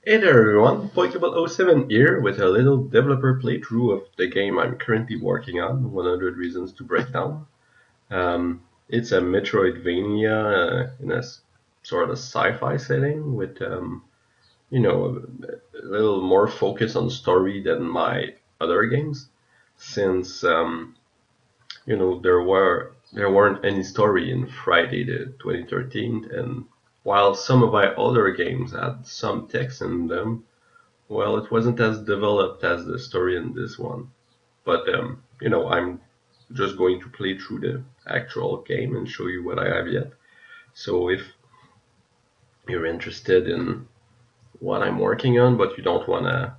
Hey there everyone, Pokeball07 here with a little developer playthrough of the game I'm currently working on, 100 Reasons to Break Down. It's a Metroidvania in a sort of sci-fi setting with, a little more focus on story than my other games, since, there weren't any story in Friday the 2013th, and while some of my other games had some text in them, well, it wasn't as developed as the story in this one, but I'm just going to play through the actual game and show you what I have yet. So if you're interested in what I'm working on, but you don't wanna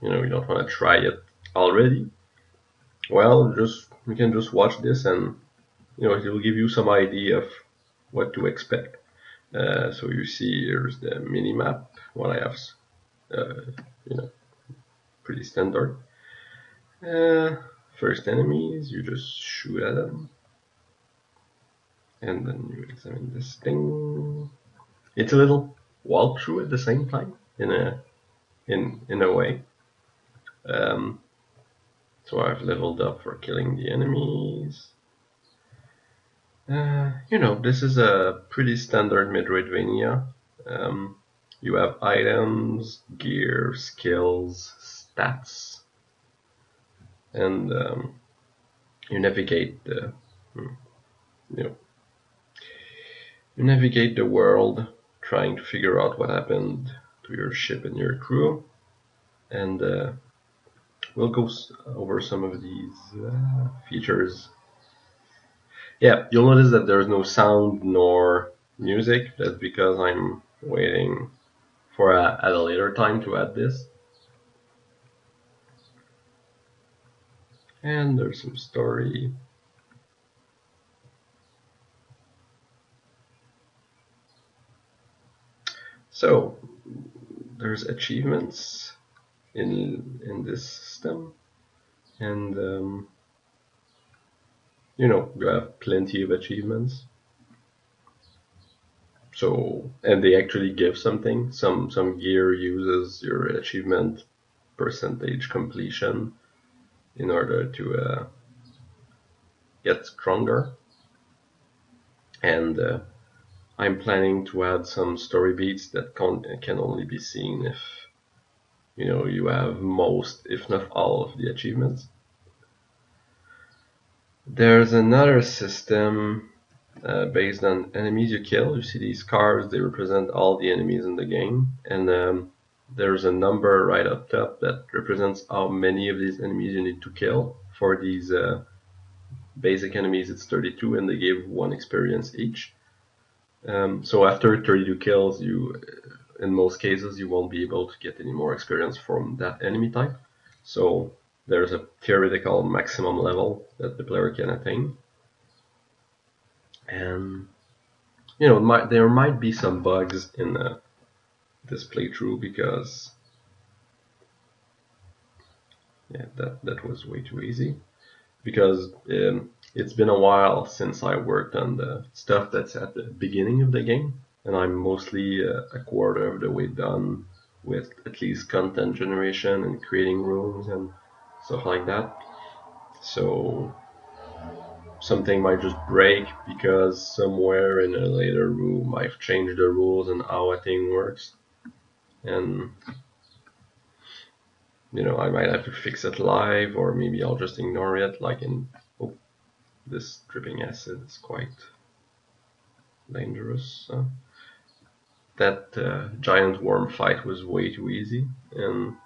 try it already, well, just you can just watch this and it will give you some idea of what to expect. So you see, here's the mini map. What I have, uh, you know, pretty standard. Uh, First enemies, you just shoot at them, and then you examine this thing. It's a little walkthrough at the same time, in a way. Um, so I've leveled up for killing the enemies. This is a pretty standard Metroidvania. Um, you have items, gear, skills, stats, and you navigate the you know You navigate the world, trying to figure out what happened to your ship and your crew, and we'll go over some of these features. Yeah, you'll notice that there's no sound nor music. That's because I'm waiting for at a later time to add this. And there's some story. So there's achievements in this system, and you have plenty of achievements. So, and they actually give something. Some gear uses your achievement percentage completion in order to get stronger. And I'm planning to add some story beats that can only be seen if you have most, if not all, of the achievements. There's another system based on enemies you kill. You see these cards, they represent all the enemies in the game, and there's a number right up top that represents how many of these enemies you need to kill. For these basic enemies, it's 32, and they give 1 experience each. So after 32 kills, in most cases, you won't be able to get any more experience from that enemy type. So there's a theoretical maximum level that the player can attain. And there might be some bugs in this playthrough because that was way too easy. Because it's been a while since I worked on the stuff that's at the beginning of the game, and I'm mostly a quarter of the way done with at least content generation and creating rooms and stuff like that. So something might just break because somewhere in a later room I've changed the rules and how a thing works, and I might have to fix it live, or maybe I'll just ignore it. Like this dripping acid is quite dangerous. That giant worm fight was way too easy, and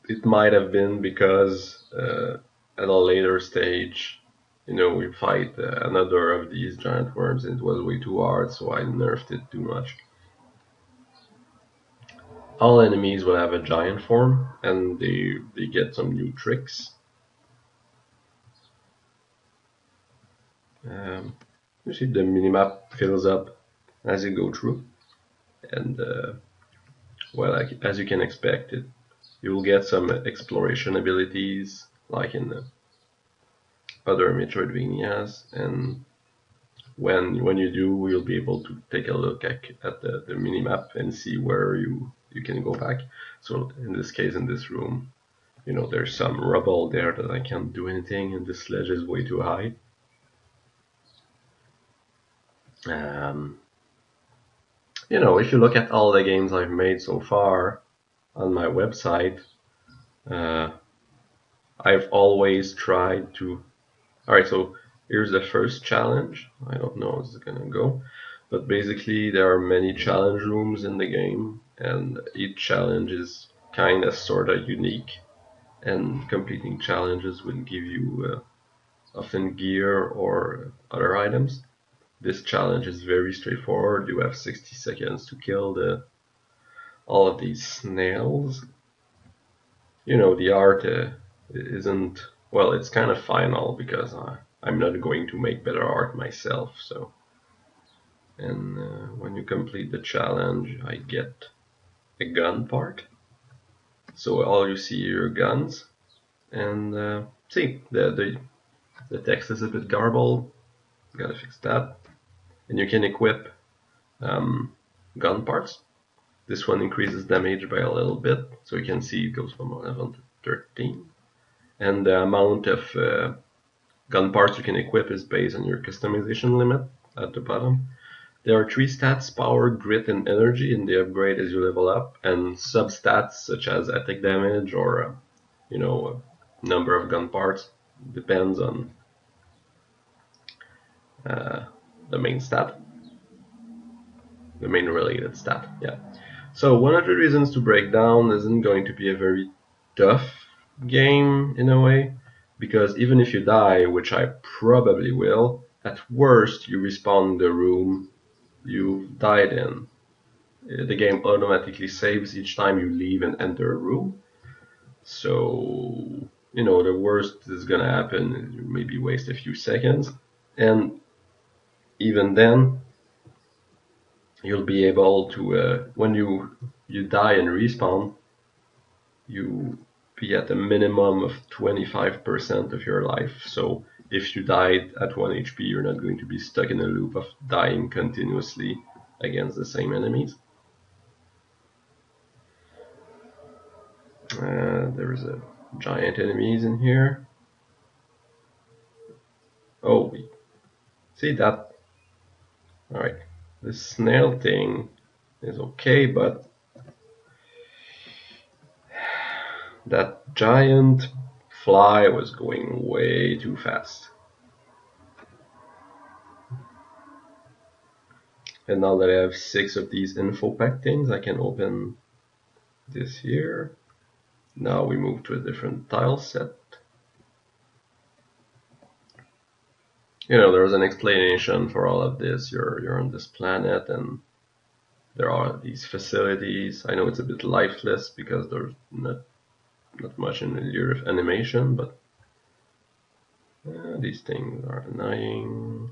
it might have been because at a later stage, we fight another of these giant worms, and it was way too hard, so I nerfed it too much. All enemies will have a giant form, and they get some new tricks. You see the minimap fills up as you go through, and as you can expect, you will get some exploration abilities like in the other Metroidvanias, and when you do, you'll be able to take a look at the minimap and see where you you can go back. So in this case, in this room, you know, there's some rubble there that I can't do anything, and this ledge is way too high. You know, if you look at all the games I've made so far on my website, I've always tried to... Alright, so here's the first challenge. I don't know how it's gonna go, but basically there are many challenge rooms in the game, and each challenge is kinda sorta unique, and completing challenges will give you often gear or other items. This challenge is very straightforward. You have 60 seconds to kill all of these snails. You know, the art isn't... Well, it's kind of final because I'm not going to make better art myself, so... And when you complete the challenge, I get a gun part. So all you see are guns. And see, the text is a bit garbled. Gotta fix that. And you can equip gun parts. This one increases damage by a little bit, so you can see it goes from 11 to 13. And the amount of gun parts you can equip is based on your customization limit at the bottom. There are 3 stats: power, grit, and energy, and they upgrade as you level up. And sub-stats such as attack damage or, you know, number of gun parts depends on the main stat, the main related stat. Yeah. So 100 Reasons to Break Down isn't going to be a very tough game in a way, because even if you die, which I probably will, at worst you respawn in the room you died in. The game automatically saves each time you leave and enter a room. So, you know, the worst is gonna happen is you maybe waste a few seconds, and even then you'll be able to, when you die and respawn, you be at a minimum of 25% of your life. So if you died at 1 HP, you're not going to be stuck in a loop of dying continuously against the same enemies. There is a giant enemies in here. Oh, see that? Alright, this snail thing is okay, but that giant fly was going way too fast. And now that I have 6 of these info pack things, I can open this here. Now we move to a different tile set. You know, there's an explanation for all of this. You're on this planet and there are these facilities. I know it's a bit lifeless because there's not much in the animation, but these things are annoying.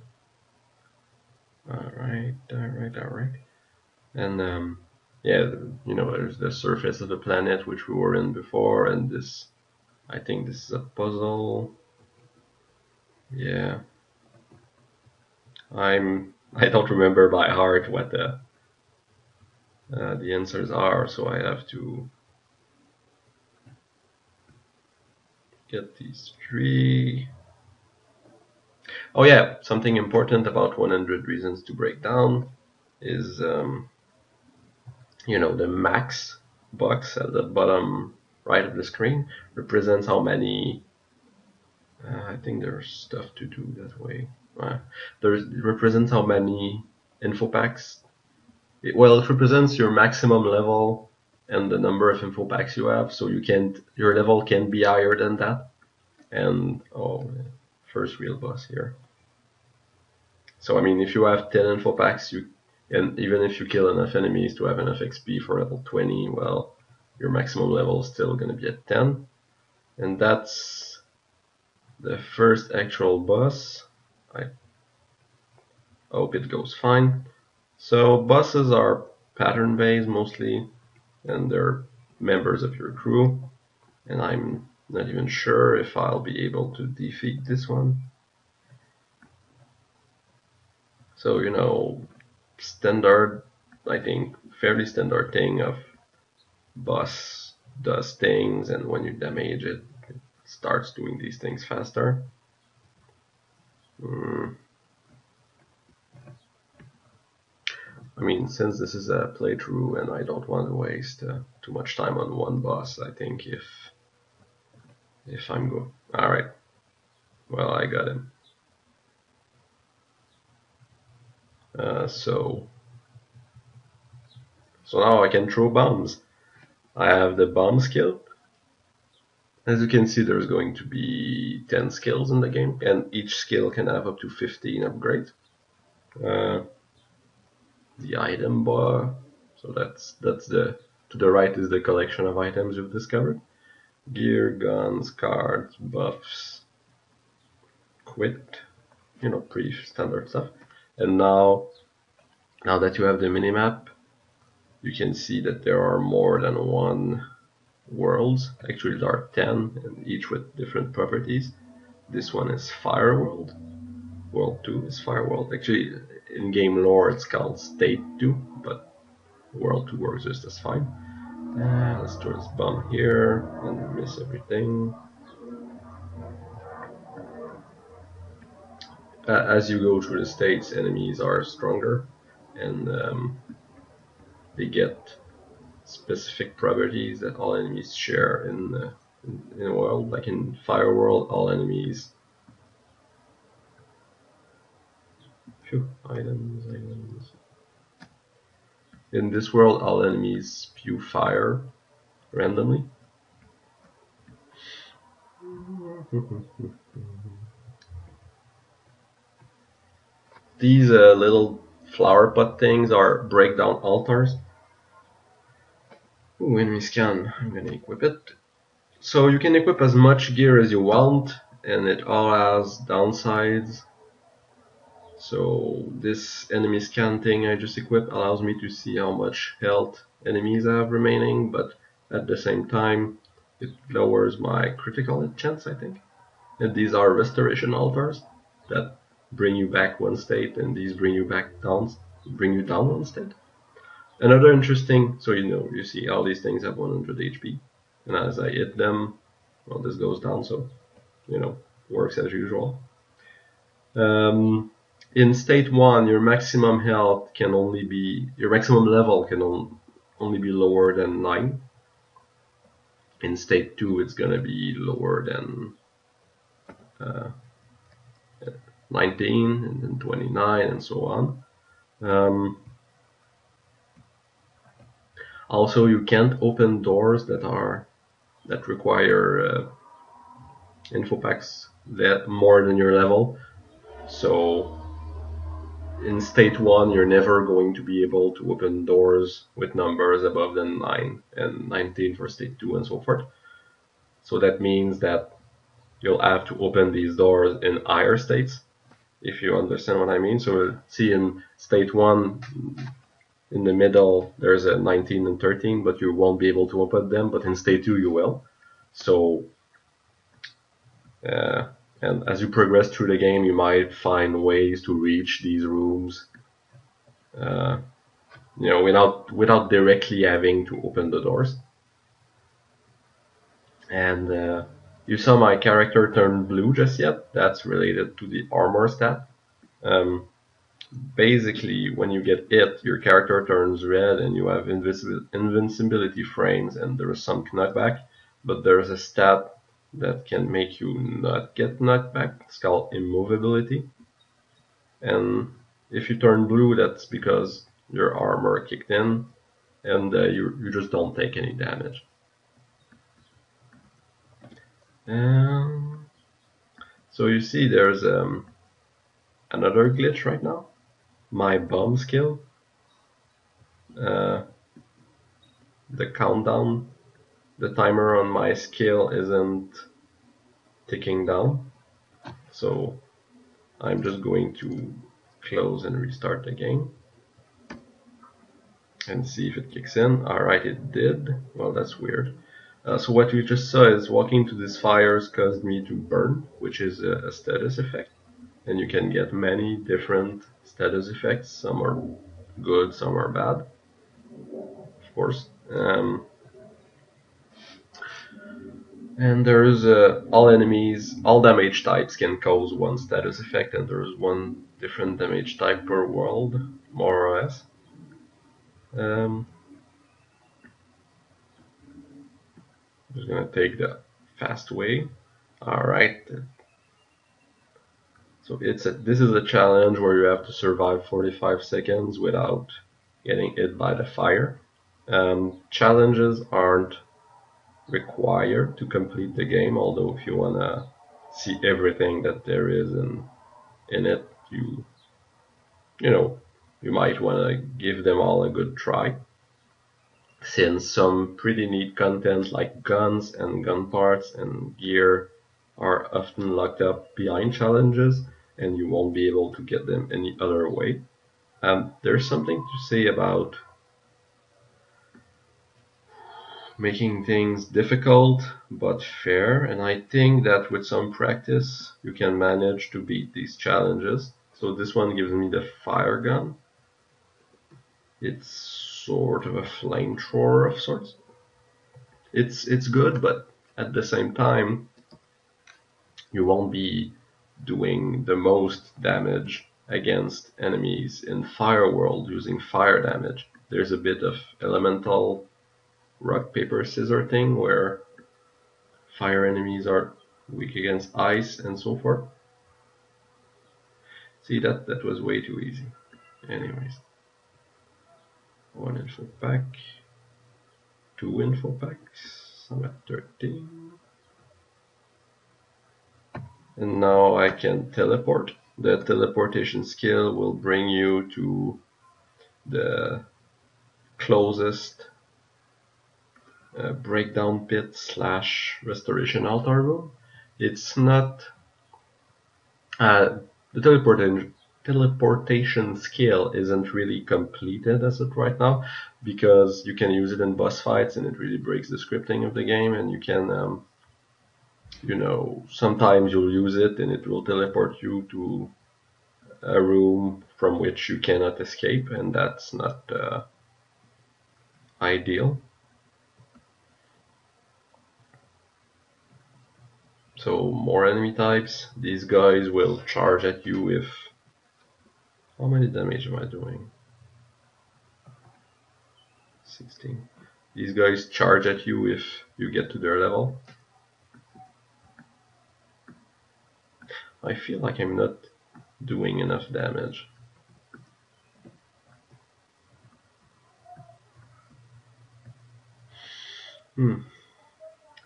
Alright. And yeah, you know, there's the surface of the planet which we were in before, and this, I think this is a puzzle. Yeah. I don't remember by heart what the answers are, so I have to get these 3. Oh yeah, something important about 100 Reasons to Break Down is, you know, the max box at the bottom right of the screen represents how many, I think there's stuff to do that way. It represents how many info packs. Well, it represents your maximum level and the number of info packs you have, so your level can be higher than that. And first real boss here. So I mean, if you have 10 info packs, and even if you kill enough enemies to have enough XP for level 20, well, your maximum level is still going to be at 10. And that's the first actual boss. I hope it goes fine. So bosses are pattern based mostly, and they're members of your crew, and I'm not even sure if I'll be able to defeat this one. So, you know, standard, I think, fairly standard thing of boss does things, and when you damage it, it starts doing these things faster. I mean, since this is a playthrough and I don't want to waste too much time on one boss, I think if I'm go, all right, well, I got him. So now I can throw bombs. I have the bomb skill. As you can see, there's going to be 10 skills in the game, and each skill can have up to 15 upgrades. The item bar, so that's the to the right is the collection of items you've discovered. Gear, guns, cards, buffs, quit, pretty standard stuff. And now that you have the minimap, you can see that there are more than one worlds. Actually, there are 10, and each with different properties. This one is Fire World. World 2 is Fire World. Actually, in game lore, it's called State 2, but World 2 works just as fine. Let's throw this bomb here and miss everything. As you go through the states, enemies are stronger, and they get specific properties that all enemies share in the world. Like in Fire World, all enemies. Phew, items. In this world, all enemies spew fire randomly. These little flower pot things are breakdown altars. Ooh, enemy scan. I'm gonna equip it. So you can equip as much gear as you want, and it all has downsides. So this enemy scan thing I just equipped allows me to see how much health enemies have remaining, but at the same time it lowers my critical hit chance, I think. And these are restoration altars that bring you back one state, and these bring you down one state. Another interesting, so you see all these things have 100 HP, and as I hit them, well, this goes down, so works as usual. In state 1, your maximum level can only be lower than 9. In state 2, it's gonna be lower than 19, and then 29, and so on. Also, you can't open doors that require info packs that more than your level. So in state 1, you're never going to be able to open doors with numbers above than 9 and 19 for state 2 and so forth. So that means that you'll have to open these doors in higher states, if you understand what I mean. So see, in state 1, in the middle, there's a 19 and 13, but you won't be able to open them, but in state 2 you will. So and as you progress through the game, you might find ways to reach these rooms, without directly having to open the doors. And you saw my character turn blue just yet. That's related to the armor stat. Basically, when you get hit, your character turns red and you have invincibility frames, and there is some knockback, but there's a stat that can make you not get knocked back. It's called immovability. And if you turn blue, that's because your armor kicked in, and you just don't take any damage. So you see there's another glitch right now. My bomb skill, the countdown, the timer on my skill isn't ticking down, so I'm just going to close and restart the game and see if it kicks in. Alright, it did. Well, that's weird. So what we just saw is walking to these fires caused me to burn, which is a status effect, and you can get many different status effects. Some are good, some are bad, of course. And there's all damage types can cause one status effect, and there's one different damage type per world, more or less. Just gonna take the fast way. Alright. So this is a challenge where you have to survive 45 seconds without getting hit by the fire. Challenges aren't required to complete the game, although if you wanna see everything that there is in it, you know, you might wanna give them all a good try. Since some pretty neat content like guns and gun parts and gear are often locked up behind challenges and you won't be able to get them any other way. There's something to say about making things difficult but fair, and I think that with some practice you can manage to beat these challenges. So this one gives me the fire gun. It's sort of a flamethrower of sorts. It's good, but at the same time you won't be doing the most damage against enemies in Fire World using fire damage. There's a bit of elemental rock, paper, scissors thing where fire enemies are weak against ice and so forth. See, that was way too easy. Anyways. 1 info pack. 2 info packs. I'm at 13. And now I can teleport. The teleportation skill will bring you to the closest breakdown pit / restoration altar room. It's not the teleportation skill isn't really completed as of right now because you can use it in boss fights and it really breaks the scripting of the game, and you can you know, sometimes you'll use it and it will teleport you to a room from which you cannot escape, and that's not ideal. So more enemy types. These guys will charge at you if... How many damage am I doing? 16. These guys charge at you if you get to their level. I feel like I'm not doing enough damage.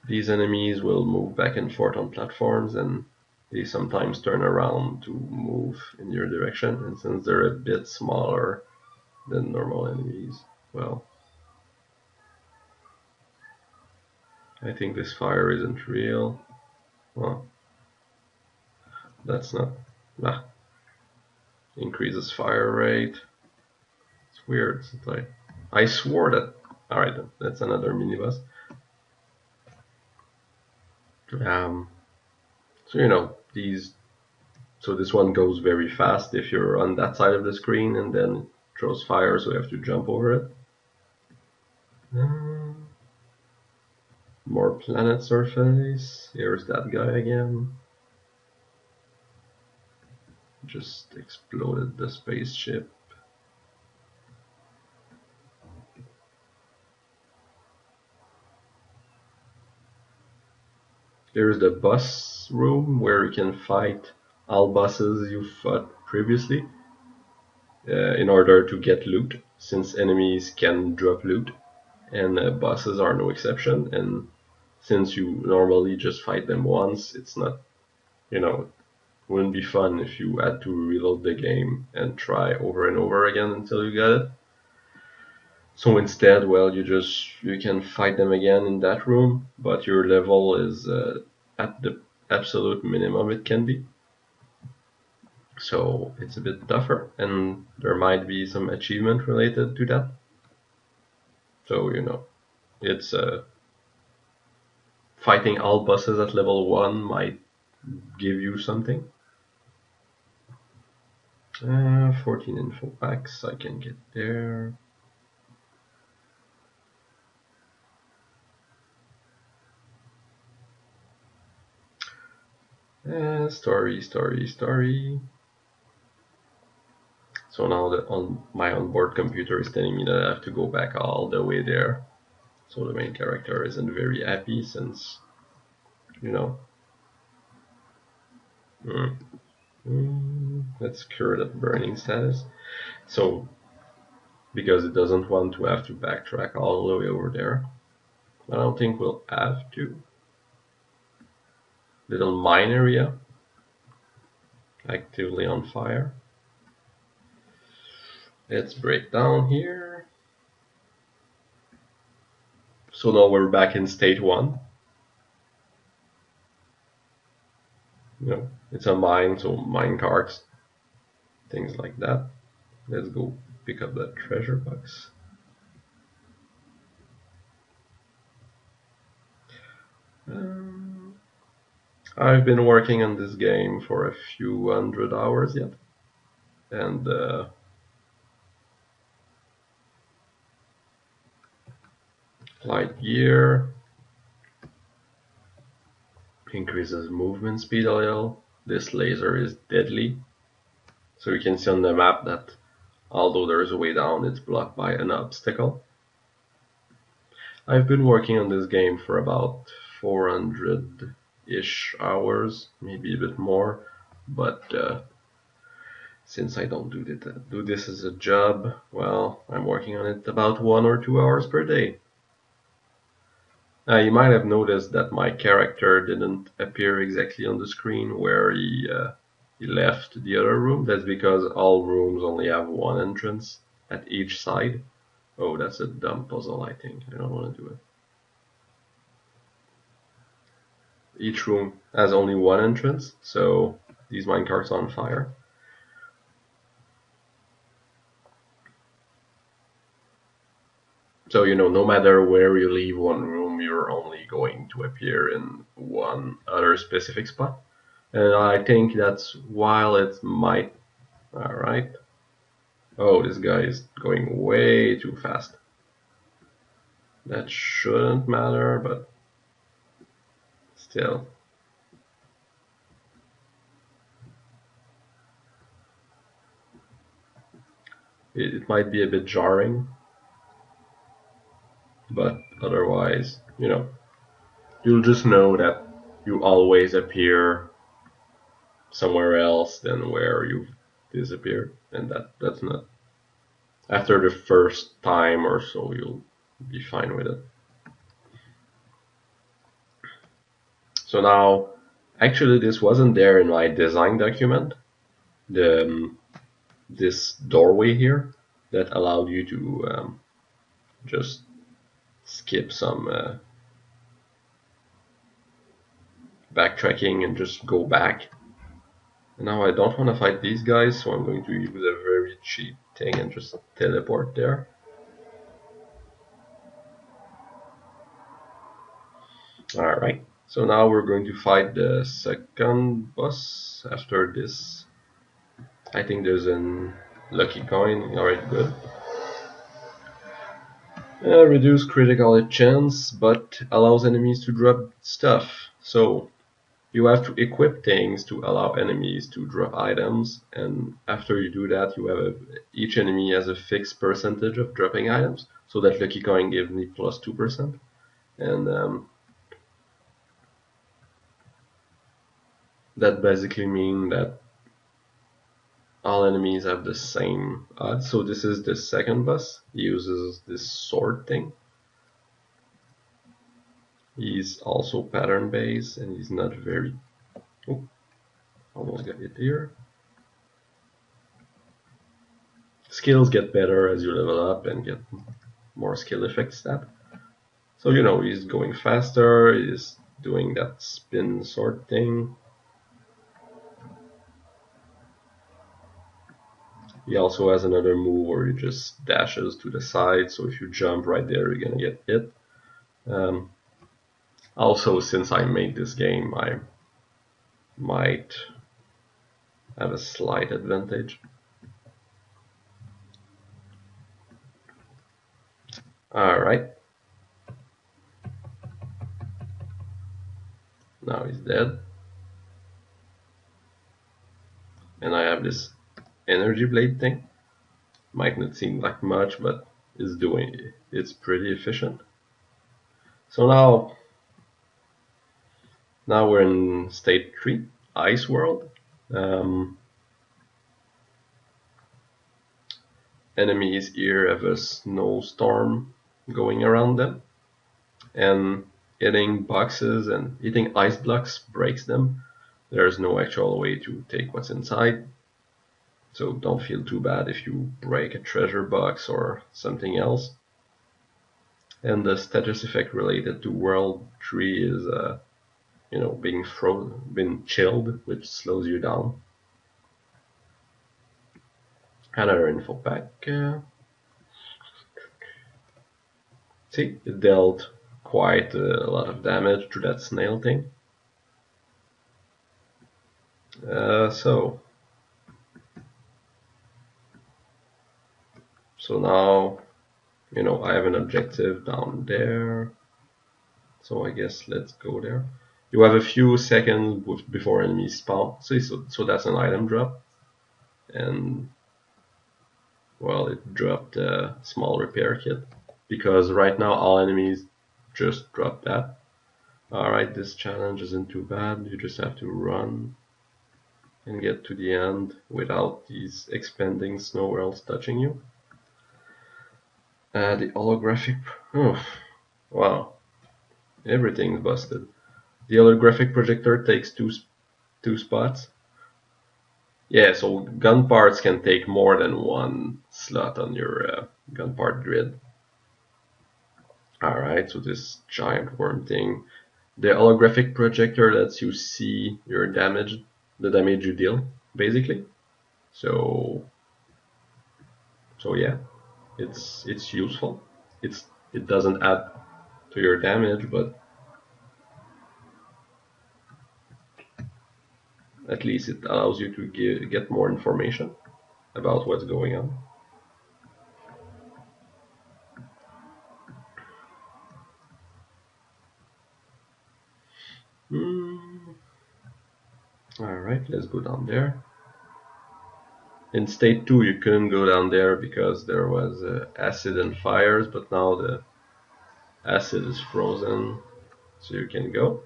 These enemies will move back and forth on platforms, and they sometimes turn around to move in your direction, and since they're a bit smaller than normal enemies, well, I think this fire isn't real. Well, that's not... increases fire rate. It's weird. It's like, I swore that... Alright, that's another minibus. So you know, so this one goes very fast if you're on that side of the screen, and then it throws fire, so you have to jump over it. More planet surface. Here's that guy again. Just exploded the spaceship. There's the boss room where you can fight all bosses you fought previously in order to get loot, since enemies can drop loot and bosses are no exception, and since you normally just fight them once, it's not, you know, it wouldn't be fun if you had to reload the game and try over and over again until you got it. So instead, well, you can fight them again in that room, but your level is at the absolute minimum it can be. So it's a bit tougher, and there might be some achievement related to that. So, you know, it's fighting all bosses at level 1 might give you something. 14 info packs, I can get there. Story. So now my onboard computer is telling me that I have to go back all the way there. So the main character isn't very happy since, you know. Let's cure that burning status. So, because it doesn't want to have to backtrack all the way over there. I don't think we'll have to. Little mine area. Actively on fire. Let's break down here. So now we're back in state 1. It's a mine, so mine carts, things like that. Let's go pick up that treasure box. I've been working on this game for a few hundred hours yet, and flight gear increases movement speed a little. This laser is deadly, so you can see on the map that although there is a way down, it's blocked by an obstacle. I've been working on this game for about 400-ish hours, maybe a bit more, but since I don't do this as a job, well, I'm working on it about 1 or 2 hours per day. You might have noticed that my character didn't appear exactly on the screen where he left the other room. That's because all rooms only have one entrance at each side. Oh, that's a dumb puzzle, I think. I don't want to do it. Each room has only one entrance, so these minecarts are on fire. So, no matter where you leave one room, you're only going to appear in one other specific spot. And I think that's while it might... Alright. Oh, this guy is going way too fast. That shouldn't matter, but still. It might be a bit jarring, but otherwise, you'll just know that you always appear somewhere else than where you've disappeared, and that's not. After the first time or so, you'll be fine with it. So now, actually, this wasn't there in my design document. This doorway here that allowed you to just skip some backtracking and just go back. And now I don't want to fight these guys, so I'm going to use a very cheap thing and just teleport there. Alright, so now we're going to fight the second boss after this. I think there's a lucky coin. Alright, good. Reduce critical hit chance, but allows enemies to drop stuff. So you have to equip things to allow enemies to drop items, and after you do that, each enemy has a fixed percentage of dropping items. So that lucky coin gives me plus 2%, and that basically means that all enemies have the same odds. So this is the second boss. He uses this sword thing. He's also pattern based, and he's not very... Oh, almost got it here. Skills get better as you level up and get more skill effect stat. So he's going faster, he's doing that spin sword thing. He also has another move where he just dashes to the side, so if you jump right there, you're gonna get hit. Also, since I made this game, I might have a slight advantage. Alright. Now he's dead. this energy blade thing. Might not seem like much, but it's pretty efficient. So now we're in state 3, Ice World. Enemies here have a snowstorm going around them, and hitting boxes and hitting ice blocks breaks them. There's no actual way to take what's inside, so don't feel too bad if you break a treasure box or something else. And the status effect related to World 3 is being chilled, which slows you down. Another info pack. See, it dealt quite a lot of damage to that snail thing. So now, I have an objective down there. So I guess let's go there. You have a few seconds before enemies spawn. So that's an item drop. And, well, it dropped a small repair kit. Because right now all enemies just drop that. Alright, this challenge isn't too bad. You just have to run and get to the end without these expanding snow worlds touching you. The holographic... Oh, wow. Everything's busted. The holographic projector takes two spots. Yeah, so gun parts can take more than one slot on your gun part grid. Alright, so this giant worm thing. The holographic projector lets you see your damage, the damage you deal, basically. So yeah, it's useful. It doesn't add to your damage, but at least it allows you to get more information about what's going on. Alright, let's go down there. In state 2 you couldn't go down there because there was acid and fires, but now the acid is frozen, so you can go.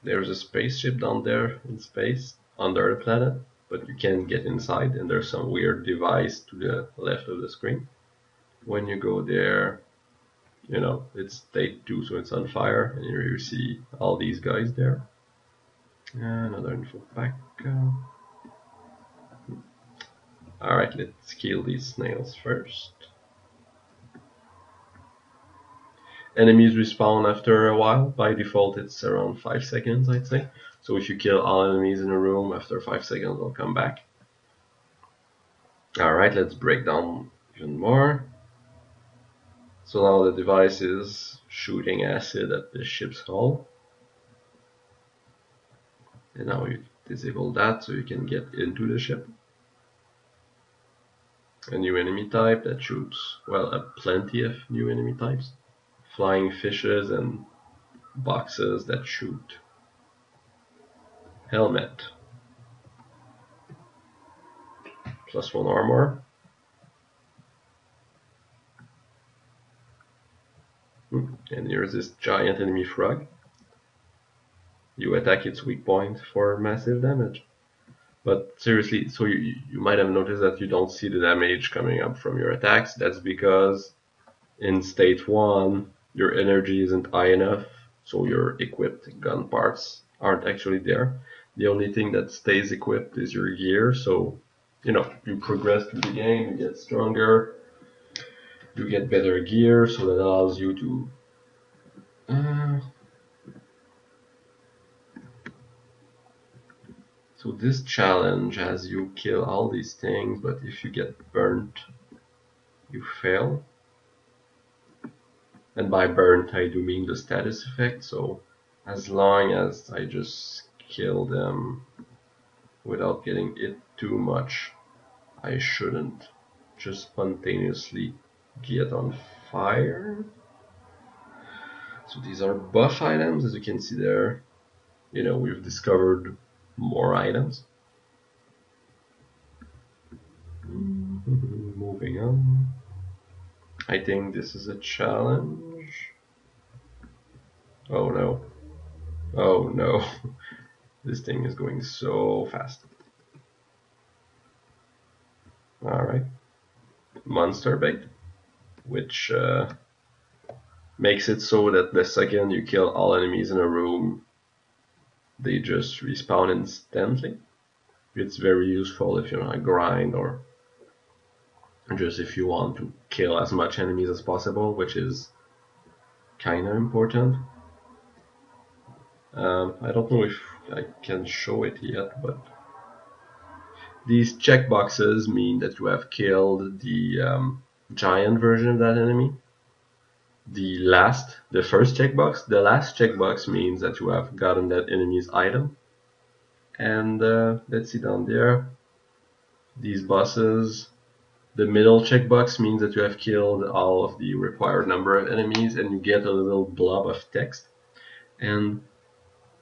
There's a spaceship down there in space, under the planet, but you can't get inside, and there's some weird device to the left of the screen. When you go there, it's state 2, so it's on fire, and here you see all these guys there. Another info pack. Alright, let's kill these snails first. Enemies respawn after a while. By default it's around 5 seconds, I'd say. So if you kill all enemies in a room, after 5 seconds they'll come back. Alright, let's break down even more. So now the device is shooting acid at the ship's hull. And now you disable that so you can get into the ship. A new enemy type that shoots, well, plenty of new enemy types. Flying fishes and boxes that shoot. Helmet. +1 armor. And here's this giant enemy frog. You attack its weak point for massive damage. But seriously, so you might have noticed that you don't see the damage coming up from your attacks. That's because in state 1 your energy isn't high enough, so your equipped gun parts aren't actually there. The only thing that stays equipped is your gear, so you progress through the game, you get stronger, you get better gear, so that allows you to so this challenge has you kill all these things, but if you get burnt, you fail. And by burnt I do mean the status effect, so as long as I just kill them without getting hit too much, I shouldn't just spontaneously get on fire. So these are buff items, as you can see there. We've discovered more items. Moving on. I think this is a challenge. Oh no. Oh no. This thing is going so fast. Alright. Monster bait, which makes it so that the second you kill all enemies in a room, they just respawn instantly. It's very useful if you're on a grind or just if you want to kill as much enemies as possible, which is kinda important. I don't know if I can show it yet, but these checkboxes mean that you have killed the giant version of that enemy. The first checkbox, the last checkbox means that you have gotten that enemy's item. And let's see down there, these bosses, the middle checkbox means that you have killed all of the required number of enemies, and you get a little blob of text. And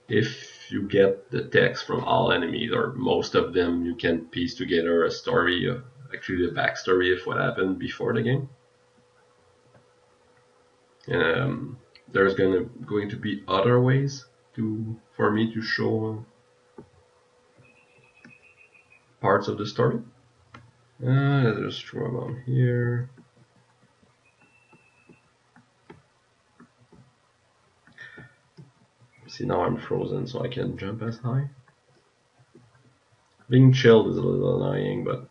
if you get the text from all enemies, or most of them, you can piece together a story, actually the backstory of what happened before the game. There's going to be other ways for me to show parts of the story. Let's just throw them on here. See, now I'm frozen, so I can't jump as high. Being chilled is a little annoying, but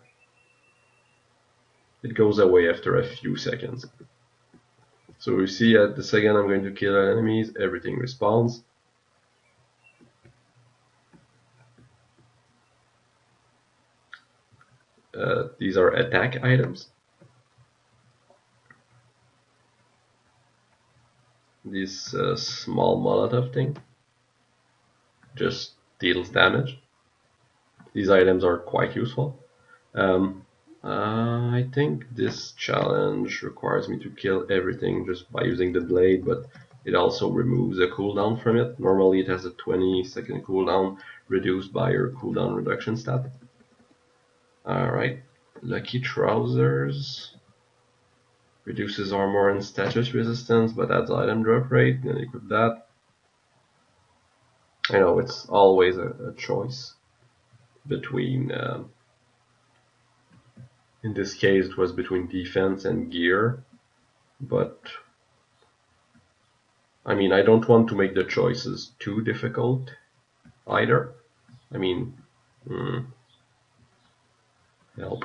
it goes away after a few seconds. So you see, at the second I'm going to kill enemies, everything respawns. These are attack items. This small Molotov thing just deals damage. These items are quite useful. I think this challenge requires me to kill everything just by using the blade, but it also removes a cooldown from it. Normally it has a 20-second cooldown reduced by your cooldown reduction stat. Alright, Lucky Trousers reduces armor and status resistance, but adds item drop rate. Then equip that. I know it's always a choice between, in this case it was between defense and gear, but I mean, I don't want to make the choices too difficult either. I mean, help.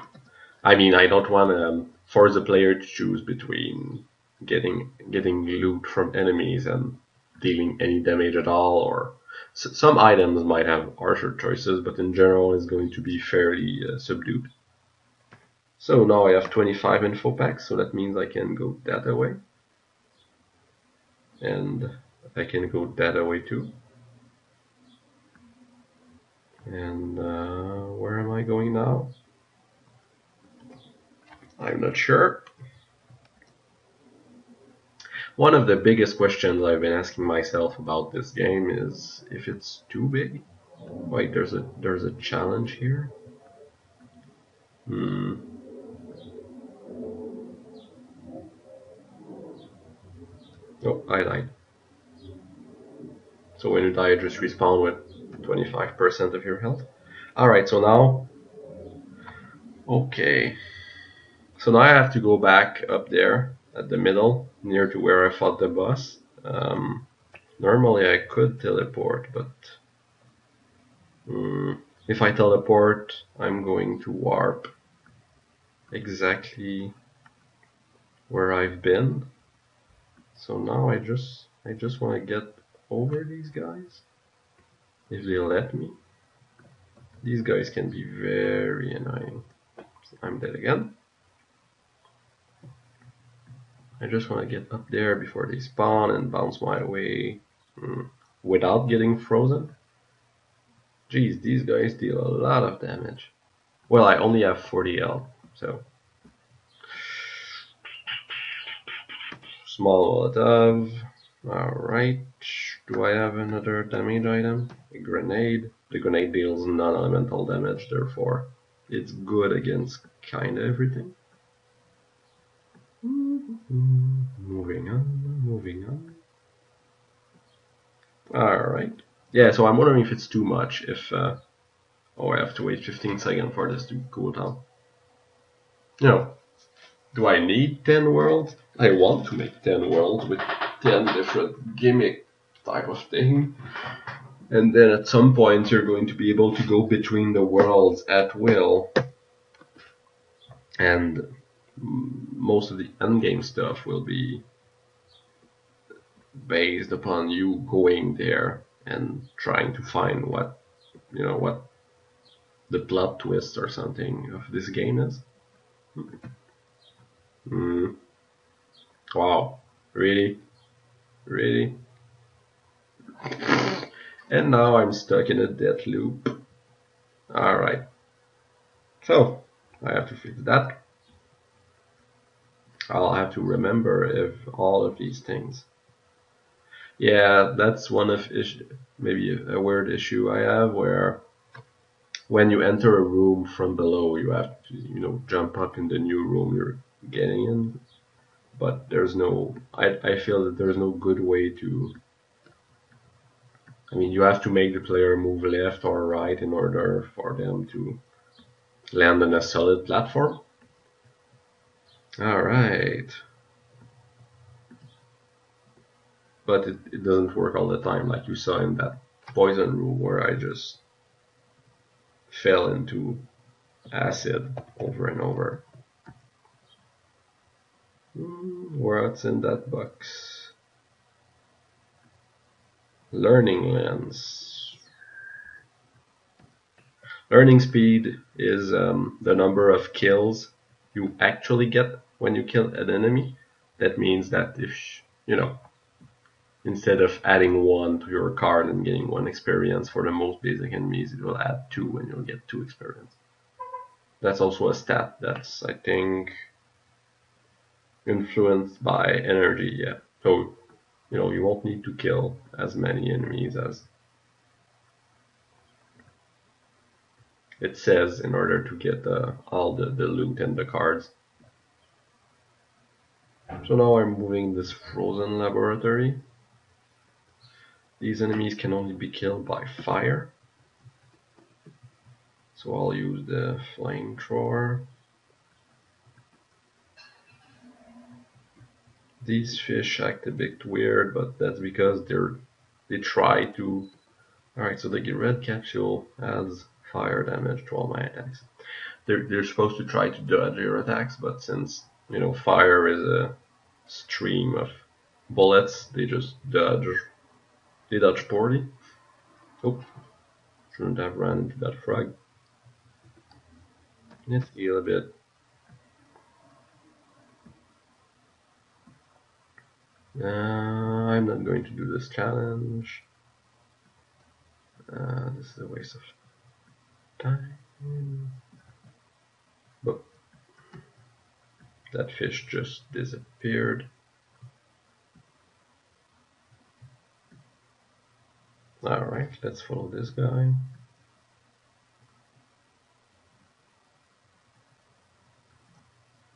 I mean, I don't want to force the player to choose between getting loot from enemies and dealing any damage at all, or some items might have harsher choices, but in general it's going to be fairly subdued. So now I have 25 info packs, so that means I can go that away. And I can go that away too. And where am I going now? I'm not sure. One of the biggest questions I've been asking myself about this game is if it's too big. Wait, there's a challenge here. Oh, I died. So when you die, you just respawn with 25% of your health. Alright, so now... Okay. So now I have to go back up there at the middle, near to where I fought the boss. Normally I could teleport, but... if I teleport, I'm going to warp exactly where I've been. So now I just want to get over these guys, if they let me. These guys can be very annoying. I'm dead again. I just want to get up there before they spawn and bounce my way without getting frozen. Geez, these guys deal a lot of damage. Well, I only have 40 health, so... Small Molotov. Alright, do I have another damage item? A grenade. The grenade deals non-elemental damage, therefore it's good against kinda everything. Moving on, moving on. Alright. Yeah, so I'm wondering if it's too much, if oh, I have to wait 15 seconds for this to cool down. Do I need 10 worlds? I want to make 10 worlds with 10 different gimmick type of thing. And then at some point you're going to be able to go between the worlds at will. And most of the endgame stuff will be based upon you going there and trying to find what the plot twist or something of this game is. Wow, really? Really? And now I'm stuck in a death loop. Alright. So, I have to fix that. I'll have to remember if all of these things. Yeah, that's one of maybe a weird issue I have, where when you enter a room from below, you have to, jump up in the new room you're getting in. But there's no, I feel that there's no good way to, you have to make the player move left or right in order for them to land on a solid platform. Alright. But it doesn't work all the time, like you saw in that poison room where I just fell into acid over and over. What's in that box? Learning lens. Learning speed is the number of kills you actually get when you kill an enemy. That means that if, instead of adding 1 to your card and getting 1 experience for the most basic enemies, it will add 2 and you'll get 2 experience. That's also a stat that's, I think, influenced by energy, yeah. So, you won't need to kill as many enemies as it says in order to get all the loot and the cards. So now I'm moving this frozen laboratory. These enemies can only be killed by fire. So I'll use the flamethrower. These fish act a bit weird, but that's because they try to. Alright, so the red capsule adds fire damage to all my attacks. They're supposed to try to dodge your attacks, but since fire is a stream of bullets, they just dodge. They dodge poorly. Oh, shouldn't have run into that frog. Let's heal a bit. I'm not going to do this challenge. This is a waste of time. But that fish just disappeared. Alright, let's follow this guy.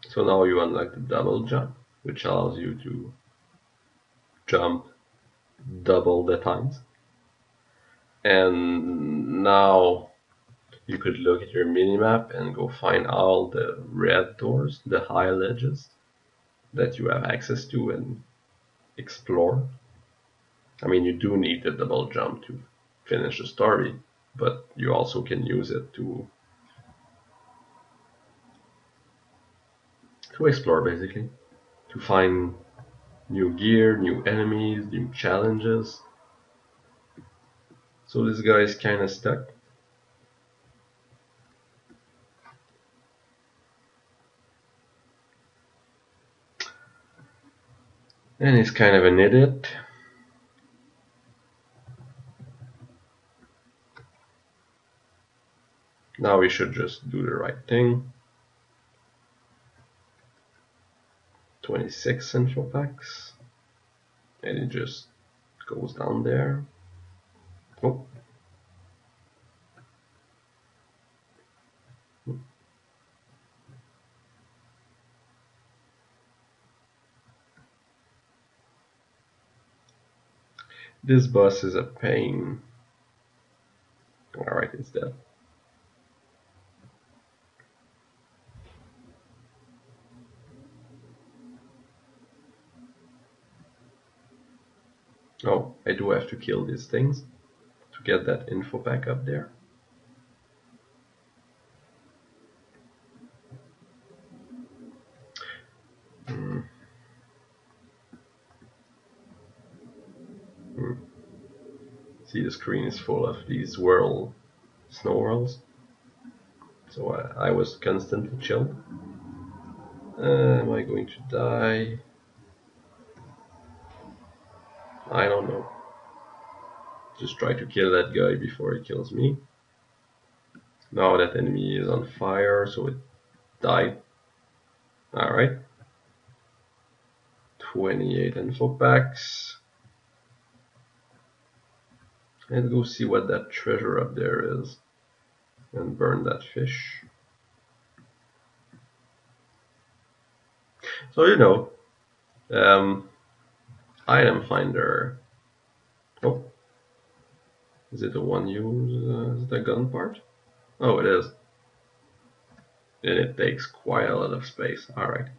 So now you unlock the double jump, which allows you to jump double the times. And now you could look at your minimap and go find all the red doors, the high ledges that you have access to and explore. You do need the double jump to finish the story, but you also can use it to explore, basically, to find new gear, new enemies, new challenges. So this guy is kinda stuck. And he's kind of an idiot. Now we should just do the right thing. 26 central packs. And it just goes down there. Oh. This boss is a pain. Alright, it's dead. Oh, I do have to kill these things to get that info back up there. See, the screen is full of these snow whirls. So I was constantly chilled. Am I going to die? I don't know. Just try to kill that guy before he kills me. Now that enemy is on fire, so it died. Alright. 28 info packs. Let's go see what that treasure up there is. And burn that fish. So you know, item finder. Oh, is it a one use? Is it a gun part? Oh, it is. And it takes quite a lot of space. Alright.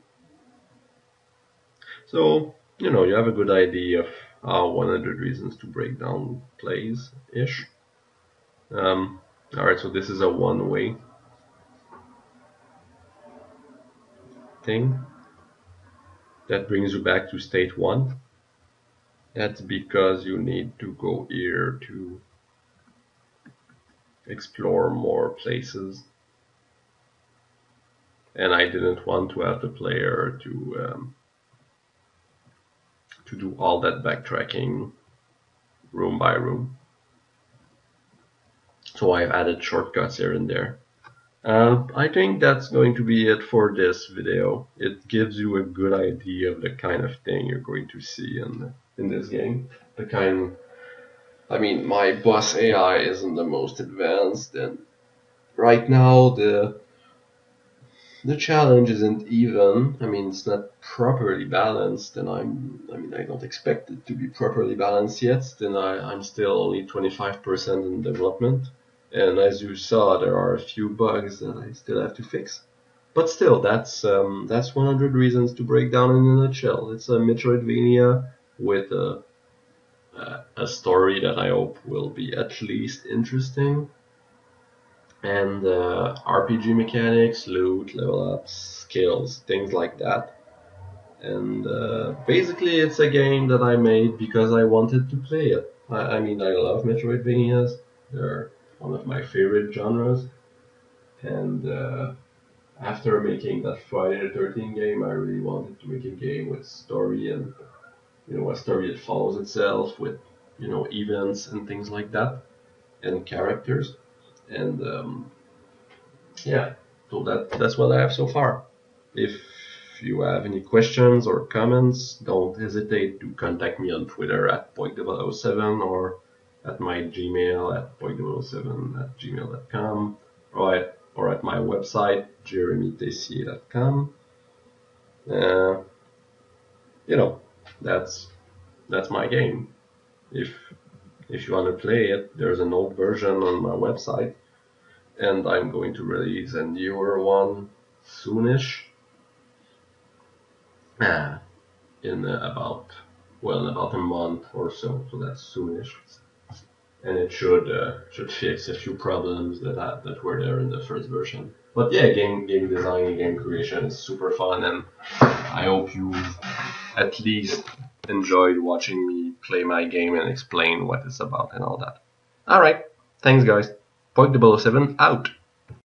So, you know, you have a good idea of how 100 Reasons to Break Down plays-ish. Alright, so this is a one-way thing. That brings you back to state 1. That's because you need to go here to explore more places. And I didn't want to have the player to do all that backtracking room by room. So I've added shortcuts here and there. I think that's going to be it for this video. It gives you a good idea of the kind of thing you're going to see in this game. I mean, my boss AI isn't the most advanced, and right now the challenge isn't even. I mean, it's not properly balanced, and I don't expect it to be properly balanced yet. Then I'm still only 25% in development. And as you saw, there are a few bugs that I still have to fix. But still, that's 100 Reasons to Break Down in a nutshell. It's a Metroidvania with a story that I hope will be at least interesting. And RPG mechanics, loot, level ups, skills, things like that. And basically it's a game that I made because I wanted to play it. I mean, I love Metroidvanias. They're one of my favorite genres, and after making that Friday the 13th game, I really wanted to make a game with story and, you know, a story that follows itself with, you know, events and things like that, and characters, and yeah, so that's what I have so far. If you have any questions or comments, don't hesitate to contact me on Twitter at Poik007 or at my Gmail at poik007@gmail.com, or at my website jeremytessier.com. You know, that's my game. If you want to play it, there's an old version on my website, and I'm going to release a newer one soonish. In about a month or so. So that's soonish. And it should fix a few problems that were there in the first version. But yeah, game design and game creation is super fun, and I hope you at least enjoyed watching me play my game and explain what it's about and all that. Alright, thanks guys. Poik007 out.